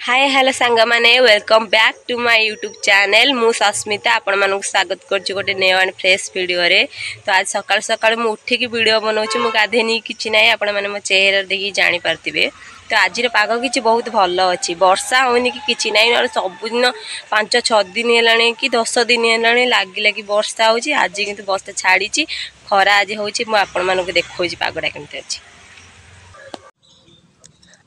हाय hello सांग माने welcome back to my YouTube channel मु सस्मिता आपण मानक स्वागत करछु गोटे न्यू एंड फ्रेश वीडियो रे। तो आज सकाळ सकाळ मु उठी की वीडियो बनाउछु मु गाधेनी किछि नै आपण माने मो चेहरा देखि जानि पारतिबे। तो आज रे पाग किछि बहुत भलो अछि वर्षा होनी कि किछि नै और सब दिन 5-6 दिन हेलाणी कि 10 दिन हेलाणी लागी लागी वर्षा होछि। आज किंतु वर्षा छाडीछि खरा आज होछि मु आपण मानक देखौछि पागडा केमते अछि।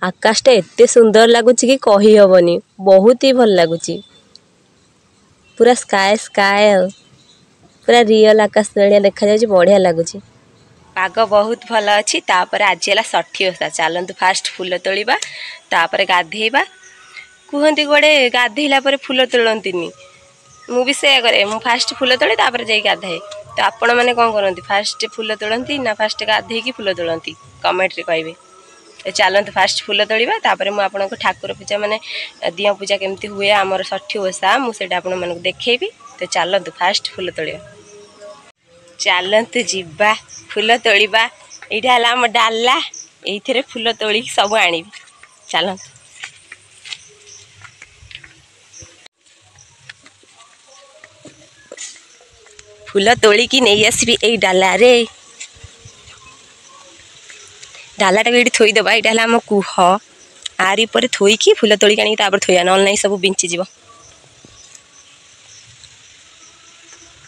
आकाशटा एते सुंदर लगुच कि कही हबनी बहुत ही भल लगुच पूरा स्काए स्काए पूरा रियल आकाश बढ़िया देखा जाय बढ़िया लगुच पाग बहुत भल अच्छी। तापर आज है षठी ओषा चलतु फास्ट फूल तोड़ा तापर गाधेबा कहते गोटे गाधेला फूल तोड़ती मु भी से करे मु फास्ट फूल तोड़े तापर जाई गाधाए। तो आपण मैंने कौन करती फास्ट फूल तोड़ती ना फास्ट गाधे फूल तोड़ती कमेंट रे कहिबे। चलते फास्ट फूल तोड़ा तापर मुझे आपको ठाकुर पूजा माने दिया पूजा केमती हुए आमर षठी ओषा मुझे आपको देखी। तो चलतु फास्ट फूल तोड़ा चलतु जीवा फूल तोड़ा यहाँ आम डाला ये फूल तोड़ सब आनी चलतु फूल तोड़िकी नहीं आसबि यही डाला रे डालाटा ये थोईदेवा यहाँ आम कुह आरी पर थोईकी फूल तोड़िक आनी थोया ना ना सब बिंचीज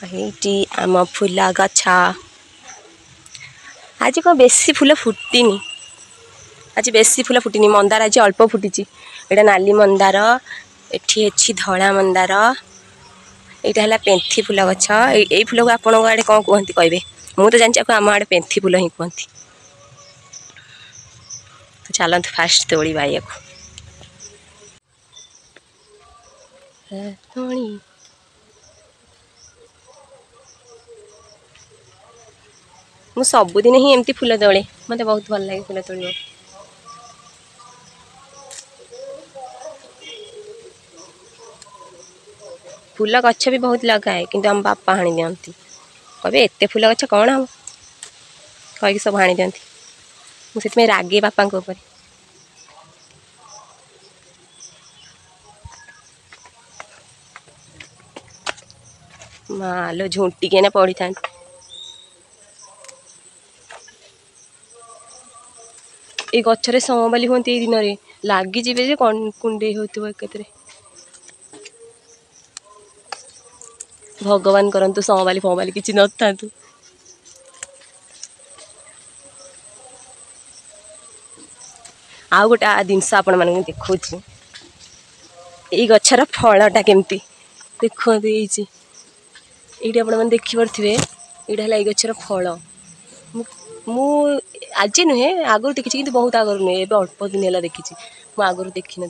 ये आम फूल गछ आज कौन बेसी फूल फुटनी आज बेसी फूल फुटनी मंदार आज अल्प फुटी यहाँ नाली मंदार एठी अच्छी धड़ा मंदार यहाँ है पेंथी फूल गछ यही फूल को आपण आड़े कौन कहते कहे मुझे तो जानी आम आड़े पेंथी फूल ही कहती। तो चलते फास्ट तोड़ा या मु सबुदिन ही एमती फूल तोड़े मत बहुत भल लगे फूल तोड़ फूल गछ भी बहुत लगाए किंतु आम बापा हाणी दियंती कहे एते फूल गछ कौन हम कहीकि सब हाणी दियंती मुझे रागे बापा ऊपर। मालो झुंटिके पड़ी था ये गचरे समबाली हमें ये दिन में लगी जे कुंडे होते एक भगवान करंतु समबाली फमबाली किसी न था। आउ गोटे जिनस आपण मैंने देखा ये गचर फलटा केमती देखते ये आप देखिपे यहाँ है गचर फल मु आज नुहे आगुरी देखी कि बहुत आगुरी नुहे ए अल्प दिन है देखी आगुरी देखी नी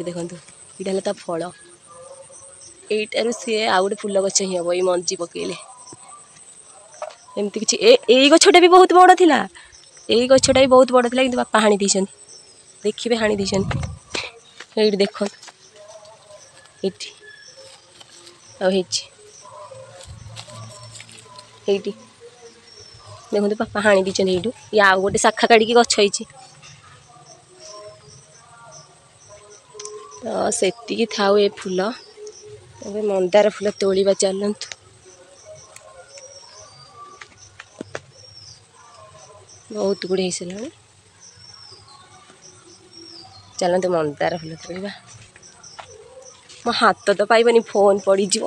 देखो यहाँ है फल यू सी आउ गोटे फूल गछ ही हम ये मंजी पकईले एमती किसी यही गछटा भी बहुत बड़ था यही गछटा भी बहुत बड़ था कि बापा हाणी दी देखिए हाणी दी ये देख ये देखो पापा हाणी दी यू या आउ गोटे शाखा काढ़ी गछ तो सेतिकी थाउ ए फूल अबे मंदार फूल तोड़ा चलतु बहुत गुड़े हो सारा चलते मंदार फूल तोड़ा मो हाथ तो पाइबनी फोन पड़ज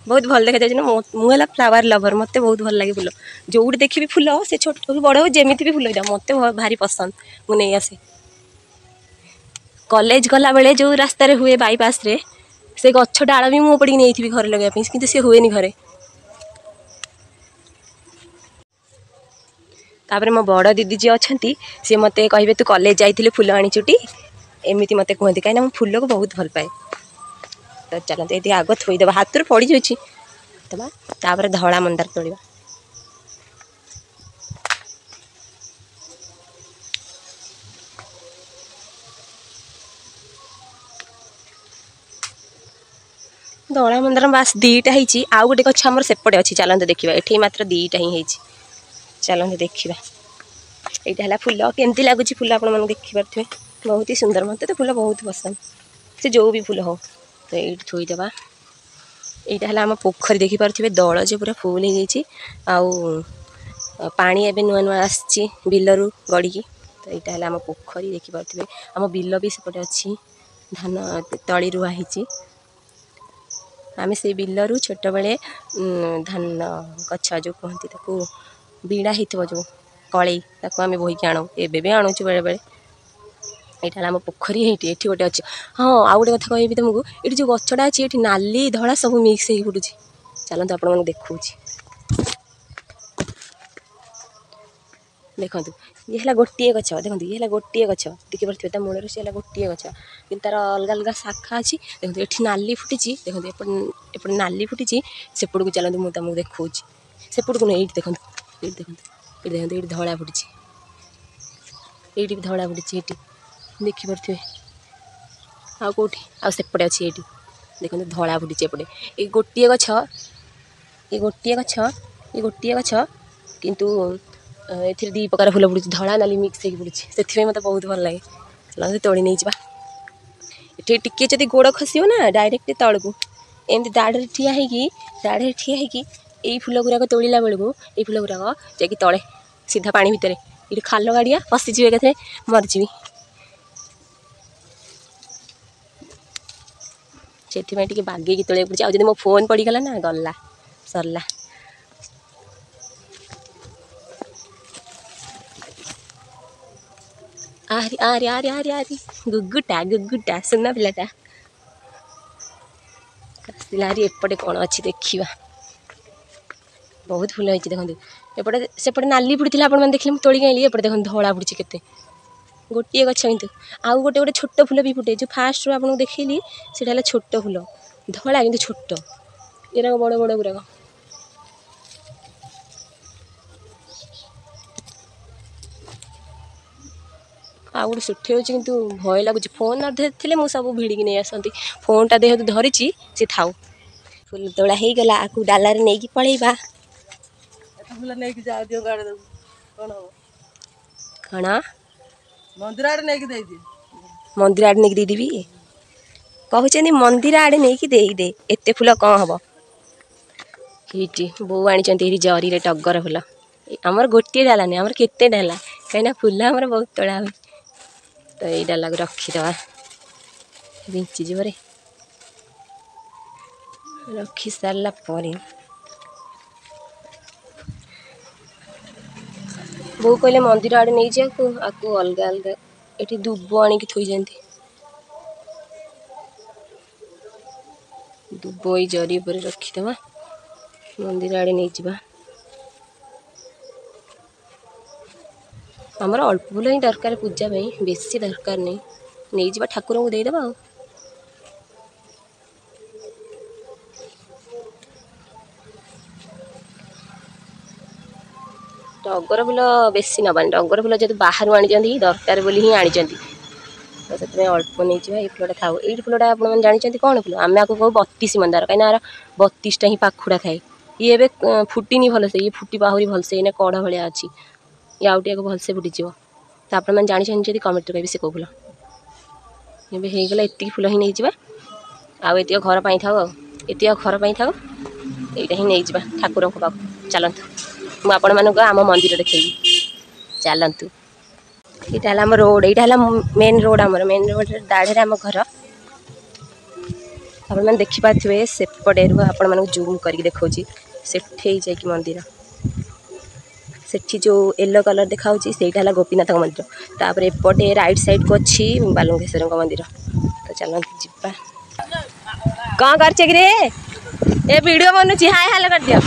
बहुत भल देखा जाए ना मुझे फ्लावर लवर मत बहुत भल लगे फूल जो देखी फूल से छोट हो बड़ हो जमी भी फूल मत भारी पसंद मुझे आसे कॉलेज गला बेले जो रास्ता हुए बाईपास रे से गछ डाल भी मुझे पड़ी नहीं घर लगे कि सी हुए घरे तापर मो बड़ दीदी जी अच्छा सी मत कहे तू कॉलेज जाइए फूल आनीचुटी एमती मत कहते कहीं मुझे फूल को बहुत भल पाए। तो चलते ये आग थोईदेवा हाथ पड़ जापर धड़ा मंदार तोड़ा धड़ा मंदार बास दीटा ही आउ गोटे गछ आमर सेपटे अच्छी चलते देखा ये मात्र दीटा ही चलते देखा यहाँ है फुल केमती लगुच फुल आप देखिपे बहुत ही सुंदर मत तो फुल बहुत पसंद से जो भी फुल हो तो ये थोईदेवा यहाँ है आम पोखरी देखिपे दल जो पूरा फुल हो पानी एवं नुआ नुआ आसी बिलरू गड़ी तो यहाँ है आम पोखरी देखिपे आम बिल भी सेपटे अच्छी धान तली रुआही आम से बिलरू छोट बेले धान गछ जो कहती बीड़ा हो जो कलई आम बोहीकि आणु एवं भी आणुचु बेले बेले यहाँ आम पोखरी ये गोटे अच्छे हाँ आउ गोटे कथा कहि तुमको ये जो गछटा अच्छी ये नाली धड़ा सब मिक्स हो फुटुची चलते आप देखा देखो ये है गोटे गछ देखो ये है गोटे गछ देखिए मूल से गोटे गछ कि तार अलग अलग शाखा अच्छी देखो ये नाली फुटी देखो एपटे नाली फुटी सेपट को चलते मुझे तुमको देखा सेपट को नहीं ये देखो ये देखो ये देखो ये धड़ा फुटी ये धड़ा फुटी ये देखिपे आ कौटी आ सेपटे अच्छी ये देखो धड़ा फुटी एपटे ये गोटे गछ ये गोटे गछ ये गोटे गछ किंतु ए दी प्रकार फुल फुटी धड़ा नाली मिक्स हो पड़ी से मत बहुत भल लगे चलो तोड़ी नहीं जा ये टिके जब गोड़ खसो ना डायरेक्ट तल को एमती दाढ़ ठिया यही फुल गुराक तोड़ा बेलू ये फुल गुराक जा तले सीधा पानी भितर ये खाल गाड़िया पशिजी के मरजी से बागे तोड़ा पड़ी आज मो फोन पड़गला ना गला सरला आरी आरी आरी आरी आरी गुगुटा सुना पिलाटा आरी एपटे कौन अच्छी देखा बहुत फुल होती देखो एपटे सेपटे नाली फुटी आप देखिए मुझे तोड़ी आइली एपटे देखो धड़ा फुटी केते गोटे गछ किंतु आउ गोटे गोटे छोट फुल भी फुटे जो फास्ट आपको देखली से छोट फुल धड़ा कि छोट ये बड़ बड़ गुराक आ गोटे सुठी हो कि भय लगुच फोन थे मुझे सब भिड़िकी नहीं आसती फोनटा देह धरी सी थाऊ फुल तोड़ा हो गला आपको डालार नहीं पलैबा कौन मंदिर आड़े नहीं देदेवी कहते मंदिर आड़े नहीं दे एत फुल कौन हम ये बो आनी जरी टगर फुल आमर गोटे डाला नहीं आमर केते डाला कहीं फुल आमर बहुत तोड़ा हुए तो ये डाला को रखीदे बिंचीज रखी सारा बो कहले मंदिर आड़े नहीं जाकू आपको अलग अलग ये दुब आनिक थोई जाती दुब ये जरी पर रखीदे मंदिर आड़े नहीं जा आमर अल्प फुल ही दरकार पूजा बेसी दरकार नहीं जा ठाकुर को देदेबा टगर फुल बेसी नबानी टगर फुल जो बाहर आनी दरकार बोली ही आनी तो से अल्प नहीं जा ये फुलटा था ये फुलटा आप जानते कौन फुल आम आपको कहू 32 मंदार कहीं 32टा ही पाखुड़ा थाए ये फुटिनी भलसे ये फुटी आहरी भलसे ये कढ़ भाया अच्छी ये आउटे भलसे फुटीज तो आप जानते कमेंट करेंगे से कौ फुल ये होगला ये फुल ही नहीं जा आत घर पर था एत घर पर था यहाँ ही नहीं जा ठाकुर पाक चलतु मुझे आम मंदिर देखी चलतु यहाँ है आम रोड यहाँ है मेन रोड मेन रोड दाढ़े आम घर आप देखिपे सेपटे आपण जूम करके देखा से जा मंदिर सेठी जो येलो कलर देखा से गोपीनाथ मंदिर तापर एपटे राइट साइड को अच्छी बालुंगेश्वर मंदिर तो चलते जा कौन कर वीडियो बनुची हाय हाल कर दियो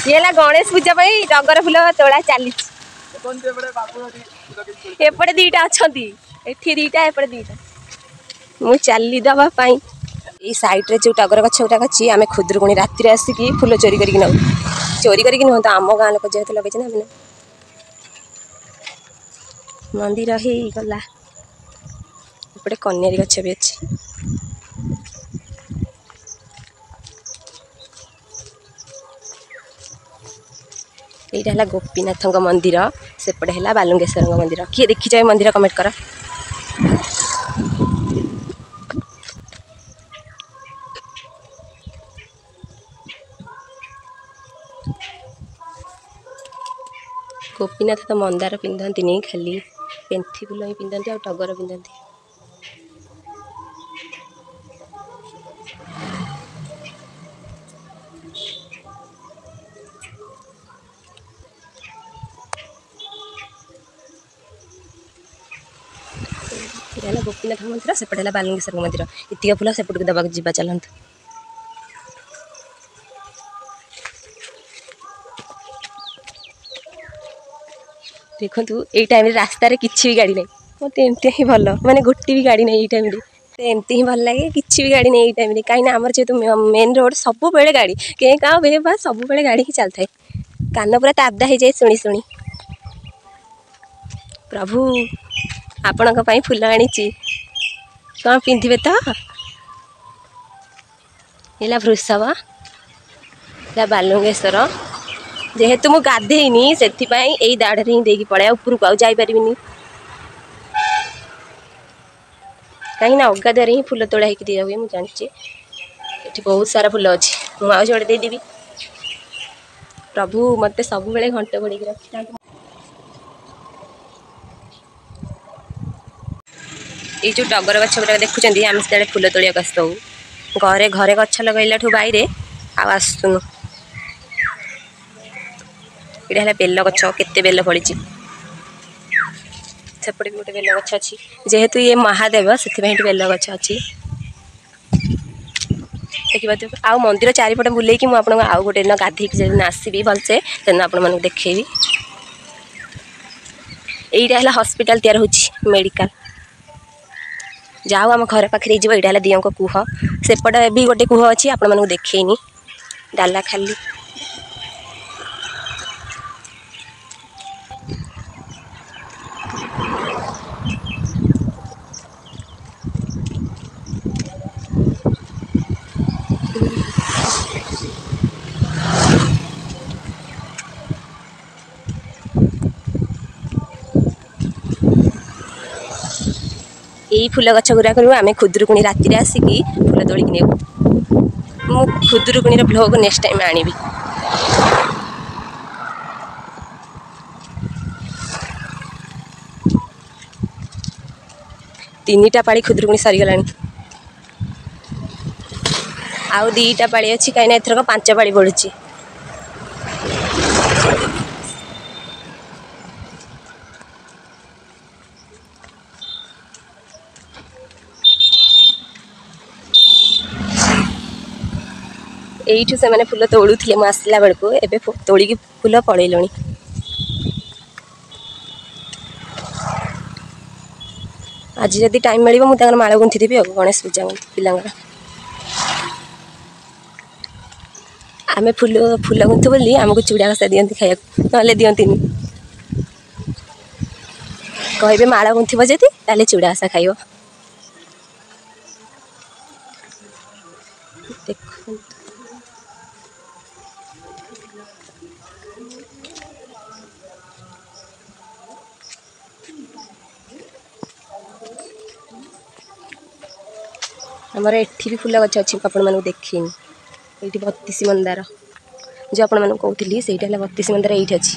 ये गणेश पूजा टगर फुल तोड़ा चली एपटे दीटा अच्छा एटी दीटा एपटे दीटा मु चली दवापाई ये साइड रे जो टगर गछ गुटाक अच्छी आम खुदुरकुणी राति आसिक फुल चोरी करके नौ चोरी करके नुह तो आम गाँ लोक जेहतु लगे ना मंदिर ही गला एपटे कन्यारी गछ भी अच्छी এইটা ହେଲା ଗୋପୀନାଥଙ୍କ ମନ୍ଦିର, ସେପଟେ ହେଲା ବାଲୁଙ୍ଗେଶ୍ୱରଙ୍କ ମନ୍ଦିର। କିଏ ଦେଖିଛ ଏ ମନ୍ଦିର କମେଣ୍ଟ କର। ଗୋପୀନାଥ ତ ମନ୍ଦାର ପିନ୍ଧନ୍ତିନି, ଖାଲି ପେନ୍ଥି ଫୁଲ ହିଁ ପିନ୍ଧନ୍ତି ଆଉ ଟଗର ପିନ୍ଧନ୍ତି। ଏଇଟା ହେଲା ଗୋପୀନାଥ ମନ୍ଦିର, ସେପଟେ ହେଲା ବାଲୁଙ୍ଗେଶ୍ୱରଙ୍କ ମନ୍ଦିର। ଏତିକ ଫୁଲ ସେପଟକୁ ଦେବାକୁ ଯିବା, ଚାଲନ୍ତୁ। ଦେଖନ୍ତୁ ଏଇ ଟାଇମ୍ରେ ରାସ୍ତାରେ କିଛି ବି ଗାଡ଼ି ନାହିଁ, ମୋତେ ଏମିତି ହିଁ ଭଲ, ମାନେ ଗୋଟେ ବି ଗାଡ଼ି ନାହିଁ ଏଇ ଟାଇମ୍ରେ। ଏମିତି ହିଁ ଭଲ ଲାଗେ, କିଛି ବି ଗାଡ଼ି ନାହିଁ ଏଇ ଟାଇମ୍ରେ। କାହିଁକିନା ଆମର ଯେହେତୁ ମେନ୍ ରୋଡ଼, ସବୁବେଳେ ଗାଡ଼ି କେଁ କାଁ ଭେ ବା ସବୁବେଳେ ଗାଡ଼ି ହିଁ ଚାଲିଥାଏ। କାନ ପୁରା ତାବଦା ହେଇଯାଏ ଶୁଣି ଶୁଣି। ପ୍ରଭୁ ଆପଣଙ୍କ ପାଇଁ ଫୁଲ ଆଣିଛି, କ'ଣ ପିନ୍ଧିବେ ତ? ହେଲା ବୃଷଭ, ହେଲା ବାଲୁଙ୍ଗେଶ୍ୱର। ଯେହେତୁ ମୁଁ ଗାଧେଇନି ସେଥିପାଇଁ ଏଇ ଦାଢ଼ରେ ହିଁ ଦେଇକି ପଳାଏ, ଉପରକୁ ଆଉ ଯାଇପାରିବିନି। କାହିଁକିନା ଅଗାଧୁଆରେ ହିଁ ଫୁଲ ତୋଳା ହେଇକି ଦିଆ ହୁଏ, ମୁଁ ଜାଣିଛି। ଏଠି ବହୁତ ସାରା ଫୁଲ ଅଛି, ମୁଁ ଆଉ ଯୋଡ଼େ ଦେଇଦେବି। ପ୍ରଭୁ ମୋତେ ସବୁବେଳେ ଘଣ୍ଟ ଘୋଡ଼େଇକି ରଖିଥାନ୍ତୁ। ଏଇ ଯେଉଁ ଟଗର ଗଛ ଗୁଡ଼ାକ ଦେଖୁଛନ୍ତି, ଆମେ ସେତେବେଳେ ଫୁଲ ତୋଳିବାକୁ ଆସିଥାଉ। ଘରେ ଗଛ ଲଗାଇଲାଠୁ ବାଇରେ ଆଉ ଆସୁନୁ। ଏଇଟା ହେଲା ବେଲ ଗଛ, କେତେ ବେଲ ଫଳିଛି। ସେପଟେ ବି ଗୋଟେ ବେଲ ଗଛ ଅଛି, ଯେହେତୁ ଇଏ ମହାଦେବ ସେଥିପାଇଁ ଏଠି ବେଲ ଗଛ ଅଛି। ଦେଖିପାରୁଥିବେ। ଆଉ ମନ୍ଦିର ଚାରିପଟେ ବୁଲେଇକି ମୁଁ ଆପଣଙ୍କୁ ଆଉ ଗୋଟେ ଦିନ ଗାଧେଇକି ଯେଦିନ ଆସିବି ଭଲସେ, ସେଦିନ ଆପଣମାନଙ୍କୁ ଦେଖେଇବି। ଏଇଟା ହେଲା ହସ୍ପିଟାଲ ତିଆରି ହେଉଛି, ମେଡ଼ିକାଲ। ଯାଉ ଆମ ଘର ପାଖରେ ହେଇଯିବ। ଏଇଟା ହେଲା ଦିଅଁଙ୍କ କୂଅ, ସେପଟେ ବି ଗୋଟେ କୂଅ ଅଛି, ଆପଣମାନଙ୍କୁ ଦେଖେଇନି। ଡାଲା ଖାଲି। ଏଇ ଫୁଲ ଗଛ ଗୁଡ଼ାକରୁ ଆମେ ଖୁଦୁରୁକୁଣୀ ରାତିରେ ଆସିକି ଫୁଲ ତୋଳିକି ନେବୁ। ମୁଁ ଖୁଦୁରୁକୁଣୀର ଭ୍ଲଗ୍ ନେକ୍ସଟ ଟାଇମ୍ ଆଣିବି। ତିନିଟା ପାଳି ଖୁଦୁରୁକୁଣୀ ସରିଗଲାଣି, ଆଉ 2ଟା ପାଳି ଅଛି। କାହିଁକିନା ଏଥରକ 5 ପାଳି ପଡ଼ୁଛି। ଏଇଠୁ ସେମାନେ ଫୁଲ ତୋଳୁଥିଲେ ମୁଁ ଆସିଲା ବେଳକୁ, ଏବେ ତୋଳିକି ଫୁଲ ପଳେଇଲେଣି। ଆଜି ଯଦି ଟାଇମ୍ ମିଳିବ ମୁଁ ତାଙ୍କର ମାଳ ଗୁନ୍ଥିଦେବି ଆଉ, ଗଣେଶ ପୂଜା ପିଲାଙ୍କର। ଆମେ ଫୁଲ ଗୁନ୍ଥୁ ବୋଲି ଆମକୁ ଚୁଡ଼ା ଘଷା ଦିଅନ୍ତି ଖାଇବାକୁ, ନହେଲେ ଦିଅନ୍ତିନି। କହିବେ ମାଳ ଗୁନ୍ଥିବ ଯଦି ତାହେଲେ ଚୁଡ଼ା ଘଷା ଖାଇବ। ଦେଖନ୍ତୁ ଆମର ଏଠି ବି ଫୁଲ ଗଛ ଅଛି, ଆପଣମାନଙ୍କୁ ଦେଖେଇନି। ଏଇଠି 32 ମନ୍ଦାର, ଯେଉଁ ଆପଣମାନଙ୍କୁ କହୁଥିଲି ସେଇଟା ହେଲା 32 ମନ୍ଦାର, ଏଇଠି ଅଛି।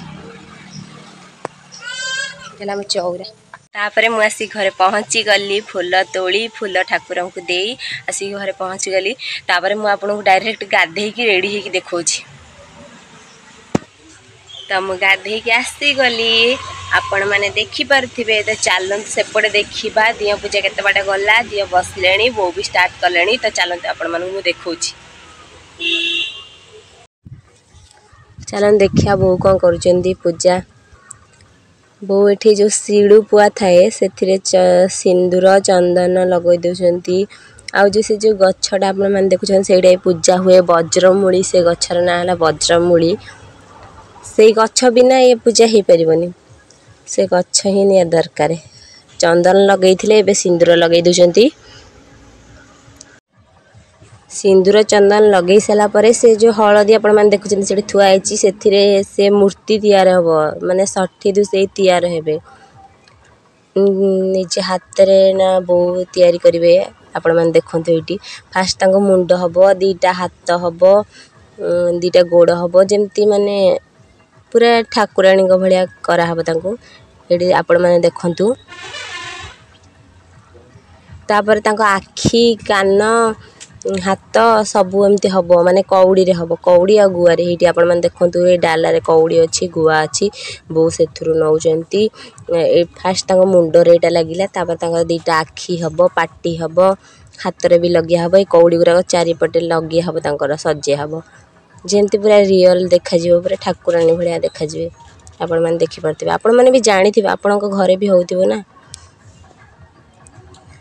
ହେଲା ଆମ ଚଉରା। ତାପରେ ମୁଁ ଆସିକି ଘରେ ପହଞ୍ଚିଗଲି, ଫୁଲ ତୋଳି ଫୁଲ ଠାକୁରଙ୍କୁ ଦେଇ ଆସିକି ଘରେ ପହଞ୍ଚିଗଲି। ତାପରେ ମୁଁ ଆପଣଙ୍କୁ ଡାଇରେକ୍ଟ ଗାଧେଇକି ରେଡ଼ି ହେଇକି ଦେଖାଉଛି। ତ ମୁଁ ଗାଧେଇକି ଆସିଗଲି, ଆପଣମାନେ ଦେଖିପାରୁଥିବେ। ତ ଚାଲନ୍ତୁ ସେପଟେ ଦେଖିବା ଦିଅଁ ପୂଜା କେତେ ବାଟ ଗଲା। ଦିଅଁ ବସିଲେଣି, ବୋଉ ବି ଷ୍ଟାର୍ଟ କଲେଣି। ତ ଚାଲନ୍ତୁ ଆପଣମାନଙ୍କୁ ମୁଁ ଦେଖାଉଛି। ଚାଲନ୍ତୁ ଦେଖିବା ବୋଉ କ'ଣ କରୁଛନ୍ତି ପୂଜା। ବୋଉ ଏଠି ଯେଉଁ ଶିଳୁ ପୁଆ ଥାଏ ସେଥିରେ ସିନ୍ଦୁର ଚନ୍ଦନ ଲଗାଇ ଦେଉଛନ୍ତି। ଆଉ ସେ ଯେଉଁ ଗଛଟା ଆପଣମାନେ ଦେଖୁଛନ୍ତି ସେଇଟା ପୂଜା ହୁଏ, ବଜ୍ରମୂଳି। ସେ ଗଛର ନାଁ ହେଲା ବଜ୍ରମୂଳି। ସେଇ ଗଛ ବିନା ଏ ପୂଜା ହେଇପାରିବନି, ସେ ଗଛ ହିଁ ନିହାତି ଦରକାର। ଚନ୍ଦନ ଲଗାଇଥିଲେ, ଏବେ ସିନ୍ଦୁର ଲଗାଇ ଦେଉଛନ୍ତି। सिंदूर चंदन लगे सारा पर से जो हलदी आपण मैंने देखुं से थुआई से मूर्ति तैयार हम माने 60 से तैयार हेबे निजे हाथ रे ना बो तैयारी करेंगे आपण मैंने देखते ये फास्ट तक मुंड हम 2टा हाथ हम 2टा गोड़ हम जमती माने पूरा ठाकुराणी भाया कराहब ये आपण मैंने देखु तापर आखि कान हाथ सबू एमती हम माने कौड़ी रे हम कौड़ी आ गुआ रे ये आपण मैंने देखु ये डाला कौड़ी अच्छी गुआ अच्छी बो से नौकरी फास्ट तक मुंडर यहाँ लगे तापर 2टा आखि हम पाटी हम हाथ रे भी लगे हम ये कौड़ी गुराक चारिपटे लगे हम सजे हम जमती पूरा रियल देखा पूरा ठाकुराणी भाया देखा आपण मैंने देखिपे आपण मैंने भी जानी आपण घरे भी होती ना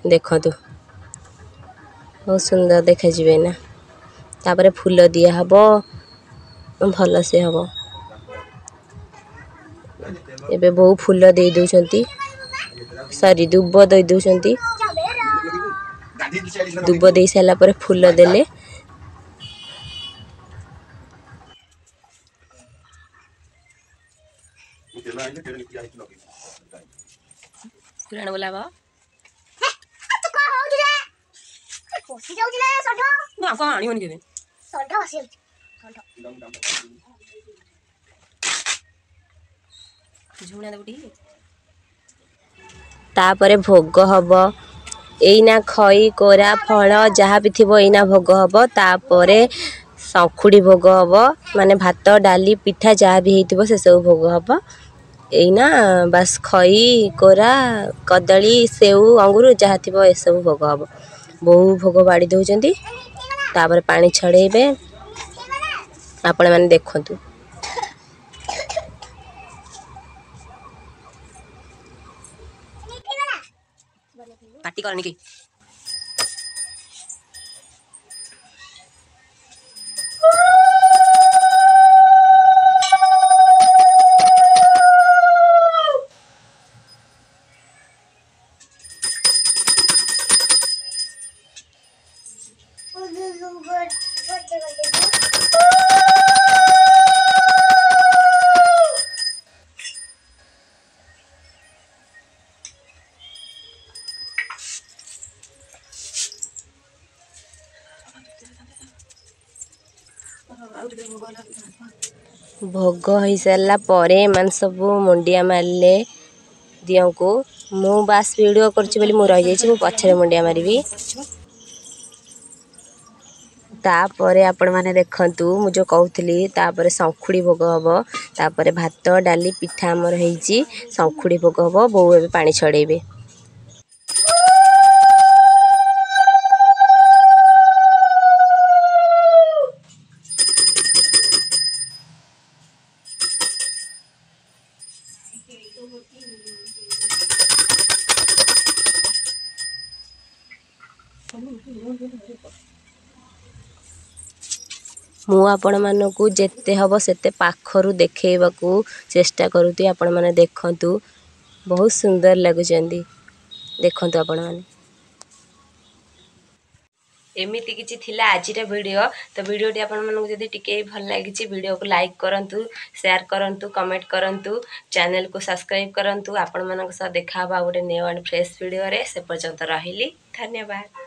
देखतु बहुत सुंदर देखा ना तापर फूल दिया हम भल से हम एबे बहु फूल दे दउछंती सॉरी दुब दे दउछंती दुब दे साला पर फूल देले पुराण बोलाबा कोसी जाउची ना सढ ना को आनी होनी केबे सढ आसी झुणा दबडी तापरे भोग हब एइना खई कोरा फल जहाँ भी थी एइना भोग हब तापरे संखुड़ी भोग हब माने भात डाली पिठा जहाँ भी होइतिबो से सब भोग हब एइना बस खई कोरा कदली सेऊ अंगूर जहाँ थी ए सब भोग हब बहु भोग बाड़ी दउचंती तापर पानी छड़ेबे आपण माने देखंतु पार्टी करनी की भोग हो सारा पर मान सब मुंडिया मारे दियों को मु बास वीडियो करी मुझे रही जाइए पछरे मुंडिया मारी तापर आपण मैंने देखंतु मुझे कहूली तापर संखुड़ी भोग हम तापर भात डाली पिठा आमर होइची संखुड़ी भोग हम बो ए पानी छड़ेबे मु आपण मानकु जेते हबो सेते पाखरु देखेबाकू चेष्टा करूती आपण माने देखंतु बहुत सुंदर लागुचंदी देखंतु आपण माने एमिति किछि थिला आजिरा वीडियो तो वीडियोटी आपण मानकु जदी टिके भल लागिछि वीडियो को लाइक करंतु शेयर करंतु कमेंट करंतु चैनल को सब्सक्राइब करंतु आपण मानक सा देखाबा गोटे न्यू एंड फ्रेश वीडियो रे से पर्यंत रहिली धन्यवाद।